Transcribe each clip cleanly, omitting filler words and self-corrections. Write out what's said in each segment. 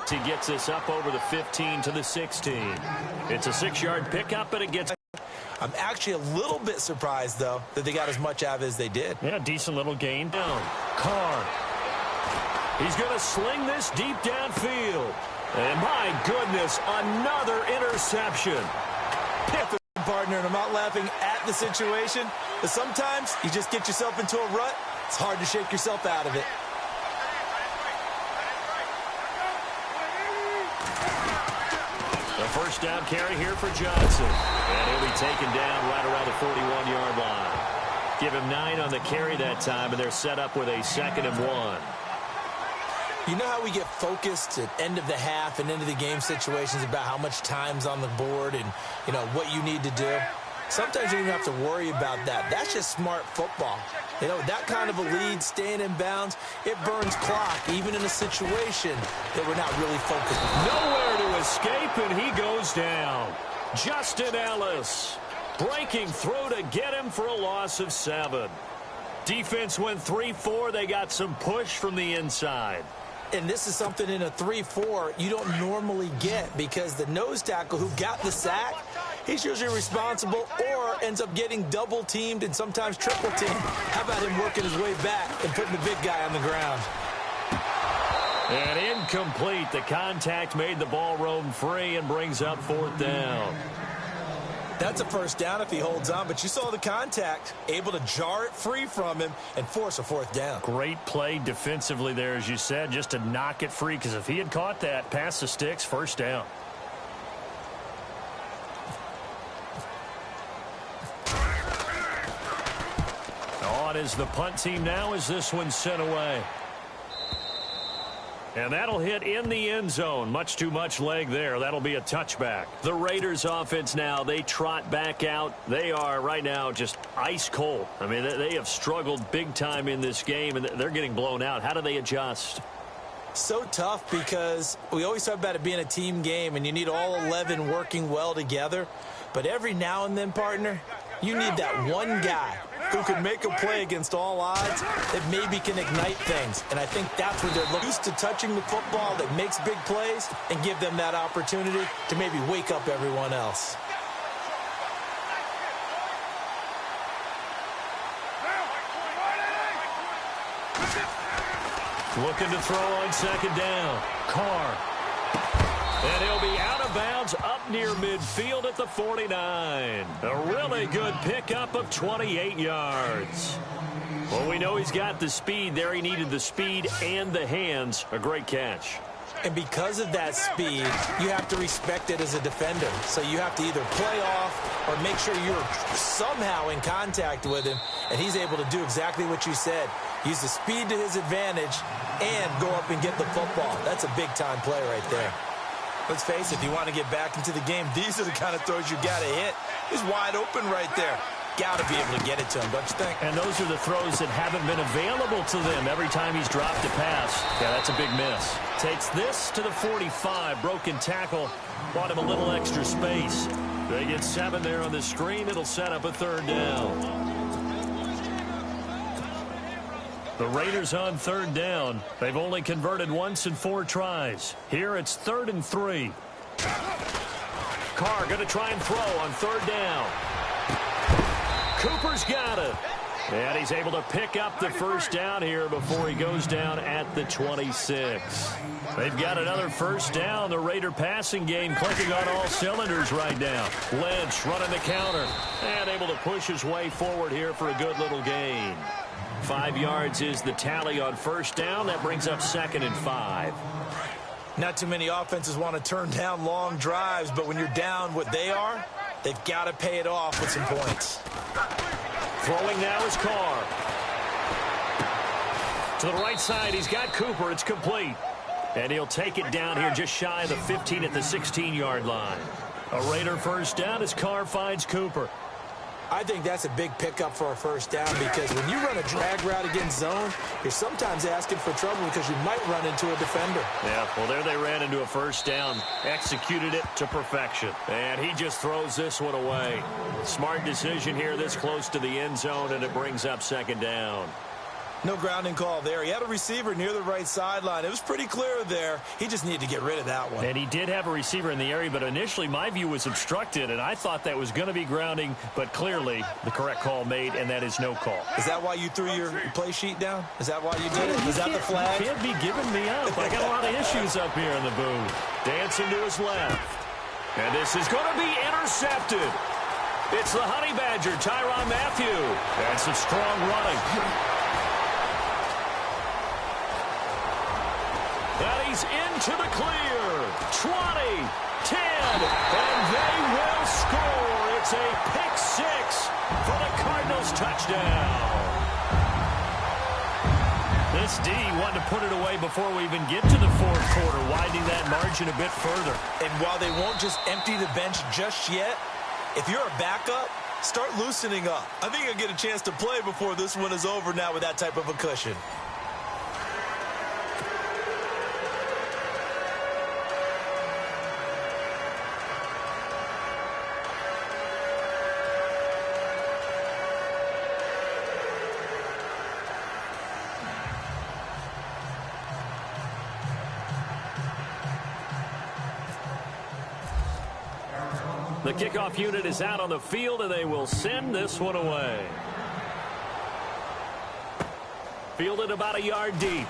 He gets this up over the 15 to the 16. It's a 6-yard pickup, but it gets... I'm actually a little bit surprised, though, that they got as much out of it as they did. Yeah, decent little gain. Down. Carr. He's going to sling this deep downfield. And my goodness, another interception. Partner, and I'm not laughing at the situation, but sometimes you just get yourself into a rut. It's hard to shake yourself out of it. The first down carry here for Johnson. And he'll be taken down right around the 41-yard line. Give him 9 on the carry that time, and they're set up with a 2nd and 1. You know how we get focused at end of the half and into the game situations about how much time's on the board and, you know, what you need to do? Sometimes you don't have to worry about that. That's just smart football. You know, that kind of a lead, staying in bounds, it burns clock, even in a situation that we're not really focused on. Nowhere to escape, and he goes down. Justin Ellis breaking through to get him for a loss of 7. Defense went 3-4. They got some push from the inside. And this is something in a 3-4 you don't normally get, because the nose tackle who got the sack, he's usually responsible or ends up getting double-teamed and sometimes triple-teamed. How about him working his way back and putting the big guy on the ground? And incomplete. The contact made the ball roam free and brings up 4th down. That's a first down if he holds on, but you saw the contact, able to jar it free from him and force a 4th down. Great play defensively there, as you said, just to knock it free, because if he had caught that, past the sticks, first down. On is the punt team now as this one's sent away. And that'll hit in the end zone. Much too much leg there. That'll be a touchback. The Raiders offense now, they trot back out. They are right now just ice cold. I mean, they have struggled big time in this game, and they're getting blown out. How do they adjust? So tough, because we always talk about it being a team game, and you need all 11 working well together. But every now and then, partner, you need that one guy who can make a play against all odds that maybe can ignite things. And I think that's where they're used to touching the football that makes big plays and give them that opportunity to maybe wake up everyone else. Looking to throw on 2nd down. Carr. And he'll be out of bounds up near midfield at the 49. A really good pickup of 28 yards. Well, we know he's got the speed there. He needed the speed and the hands. A great catch. And because of that speed, you have to respect it as a defender. So you have to either play off or make sure you're somehow in contact with him. And he's able to do exactly what you said. Use the speed to his advantage and go up and get the football. That's a big-time play right there. Let's face it, if you want to get back into the game, these are the kind of throws you got to hit. He's wide open right there. Got to be able to get it to him, don't you think? And those are the throws that haven't been available to them every time he's dropped a pass. Yeah, that's a big miss. Takes this to the 45. Broken tackle. Bought him a little extra space. They get 7 there on the screen. It'll set up a 3rd down. The Raiders on 3rd down. They've only converted once in 4 tries. Here it's 3rd and 3. Carr going to try and throw on 3rd down. Cooper's got it. And he's able to pick up the first down here before he goes down at the 26. They've got another first down. The Raider passing game clicking on all cylinders right now. Lynch running the counter and able to push his way forward here for a good little gain. 5 yards is the tally on first down. That brings up 2nd and 5. Not too many offenses want to turn down long drives, but when you're down what they are, they've got to pay it off with some points. Throwing now is Carr. To the right side, he's got Cooper. It's complete. And he'll take it down here just shy of the 15 at the 16-yard line. A Raider first down as Carr finds Cooper. I think that's a big pickup for a first down, because when you run a drag route against zone, you're sometimes asking for trouble because you might run into a defender. Yeah, well, there they ran into a first down. Executed it to perfection. And he just throws this one away. Smart decision here this close to the end zone, and it brings up 2nd down. No grounding call there. He had a receiver near the right sideline. It was pretty clear there. He just needed to get rid of that one. And he did have a receiver in the area, but initially my view was obstructed, and I thought that was going to be grounding, but clearly the correct call made, and that is no call. Is that why you threw your play sheet down? Is that why you did it? Is that the flag? You can't be giving me up. I got a lot of issues up here in the booth. Dancing to his left. And this is going to be intercepted. It's the Honey Badger, Tyrann Mathieu. And some strong running. And he's into the clear. 20, 10, and they will score. It's a pick six for the Cardinals touchdown. This D wanted to put it away before we even get to the fourth quarter, widening that margin a bit further. And while they won't just empty the bench just yet, if you're a backup, start loosening up. I think you'll get a chance to play before this one is over now with that type of a cushion. The kickoff unit is out on the field, and they will send this one away. Fielded about a yard deep.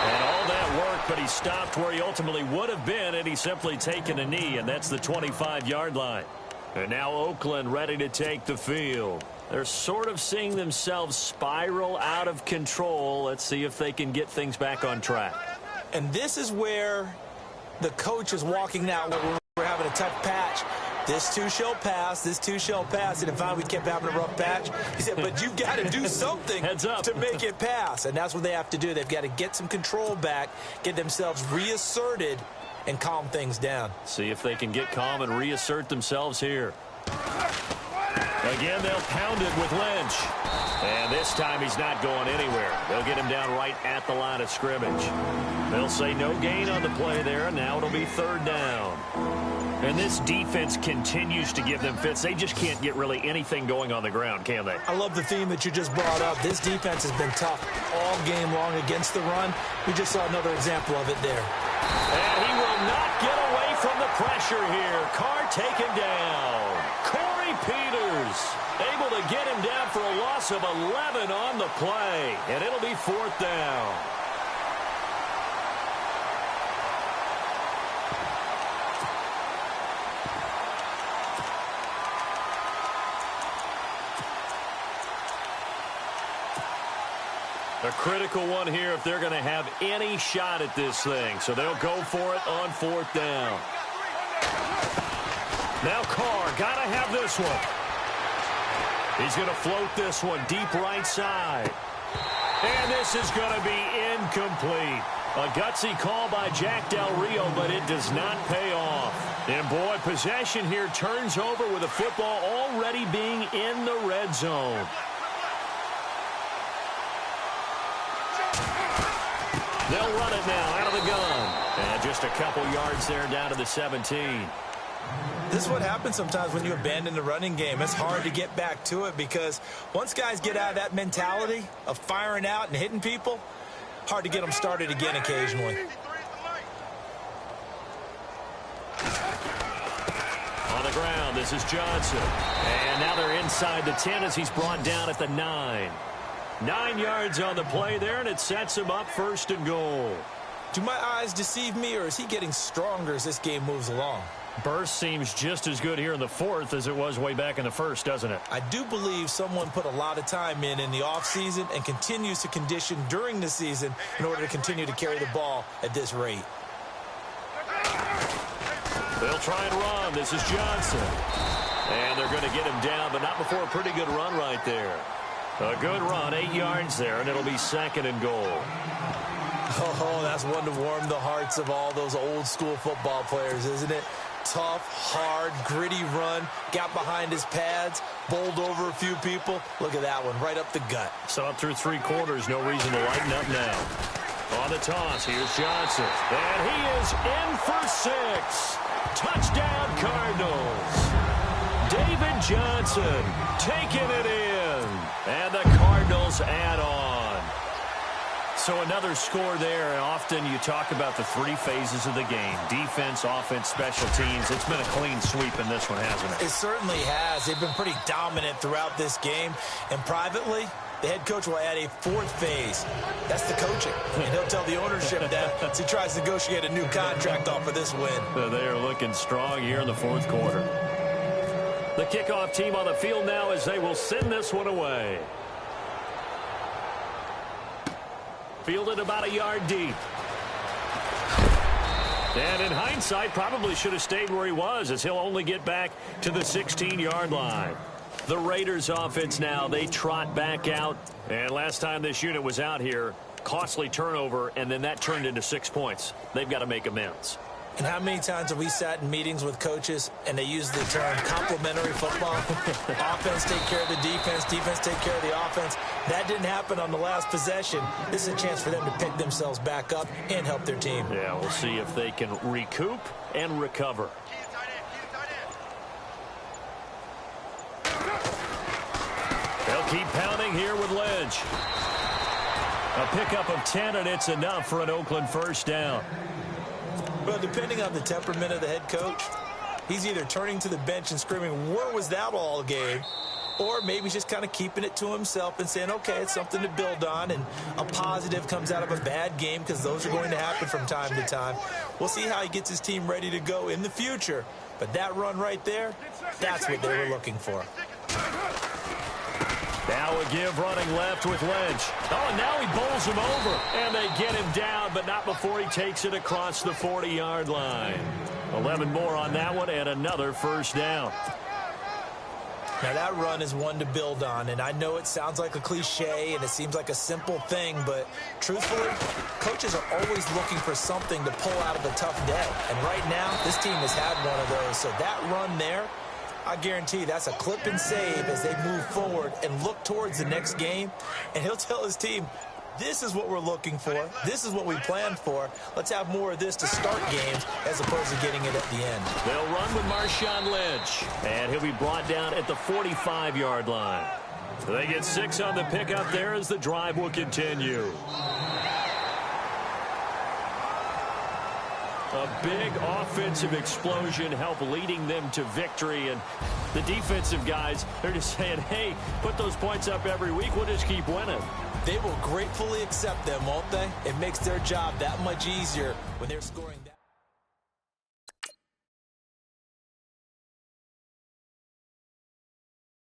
And all that work, but he stopped where he ultimately would have been, and he's simply taken a knee, and that's the 25-yard line. And now Oakland ready to take the field. They're sort of seeing themselves spiral out of control. Let's see if they can get things back on track. And this is where the coach is walking now. We're having a tough patch. This too shall pass. This too shall pass. And finally, we kept having a rough patch. He said, but you've got to do something to make it pass. And that's what they have to do. They've got to get some control back, get themselves reasserted, and calm things down. See if they can get calm and reassert themselves here. Again, they'll pound it with Lynch. And this time he's not going anywhere. They'll get him down right at the line of scrimmage. They'll say no gain on the play there. Now it'll be third down. And this defense continues to give them fits. They just can't get really anything going on the ground, can they? I love the theme that you just brought up. This defense has been tough all game long against the run. We just saw another example of it there. And he will not get away from the pressure here. Carr taken down. Corey Peters able to get him down for a loss of 11 on the play. And it'll be fourth down. A critical one here if they're going to have any shot at this thing. So they'll go for it on fourth down. Now Carr, got to have this one. He's going to float this one deep right side. And this is going to be incomplete. A gutsy call by Jack Del Rio, but it does not pay off. And boy, possession here turns over with the football already being in the red zone. They'll run it now out of the gun. And just a couple yards there down to the 17. This is what happens sometimes when you abandon the running game. It's hard to get back to it because once guys get out of that mentality of firing out and hitting people, hard to get them started again occasionally. On the ground, this is Johnson. And now they're inside the 10 as he's brought down at the 9. 9 yards on the play there, and it sets him up first and goal. Do my eyes deceive me, or is he getting stronger as this game moves along? Burst seems just as good here in the fourth as it was way back in the first, doesn't it? I do believe someone put a lot of time in the offseason and continues to condition during the season in order to continue to carry the ball at this rate. They'll try and run. This is Johnson. And they're going to get him down, but not before a pretty good run right there. A good run, 8 yards there, and it'll be second and goal. Oh, that's one to warm the hearts of all those old school football players, isn't it? Tough, hard, gritty run, got behind his pads, bowled over a few people. Look at that one, right up the gut. So up through 3 quarters, no reason to lighten up now. On the toss, here's Johnson. And he is in for 6. Touchdown, Cardinals. David Johnson taking it in. And the Cardinals add on. So another score there, and often you talk about the three phases of the game. Defense, offense, special teams. It's been a clean sweep in this one, hasn't it? It certainly has. They've been pretty dominant throughout this game. And privately, the head coach will add a fourth phase. That's the coaching. And he'll tell the ownership that as he tries to negotiate a new contract off of this win. They are looking strong here in the fourth quarter. The kickoff team on the field now as they will send this one away. Fielded about a yard deep. And in hindsight, probably should have stayed where he was, as he'll only get back to the 16-yard line. The Raiders offense now, they trot back out. And last time this unit was out here, costly turnover, and then that turned into 6 points. They've got to make amends. And how many times have we sat in meetings with coaches and they use the term complementary football? Offense take care of the defense, defense take care of the offense. That didn't happen on the last possession. This is a chance for them to pick themselves back up and help their team. Yeah, we'll see if they can recoup and recover. They'll keep pounding here with Lynch. A pickup of 10, and it's enough for an Oakland first down. Well, depending on the temperament of the head coach, he's either turning to the bench and screaming, where was that all game? Or maybe he's just kind of keeping it to himself and saying, okay, it's something to build on, and a positive comes out of a bad game, because those are going to happen from time to time. We'll see how he gets his team ready to go in the future. But that run right there, that's what they were looking for. Now a give running left with Lynch. Oh, and now he bowls him over. And they get him down, but not before he takes it across the 40-yard line. 11 more on that one, and another first down. Now that run is one to build on, and I know it sounds like a cliche and it seems like a simple thing, but truthfully, coaches are always looking for something to pull out of a tough day. And right now, this team has had one of those. So that run there, I guarantee that's a clip and save as they move forward and look towards the next game. And he'll tell his team, this is what we're looking for. This is what we planned for. Let's have more of this to start games as opposed to getting it at the end. They'll run with Marshawn Lynch. And he'll be brought down at the 45-yard line. They get 6 on the pickup there as the drive will continue. A big offensive explosion helped leading them to victory. And the defensive guys, they're just saying, hey, put those points up every week. We'll just keep winning. They will gratefully accept them, won't they? It makes their job that much easier when they're scoring.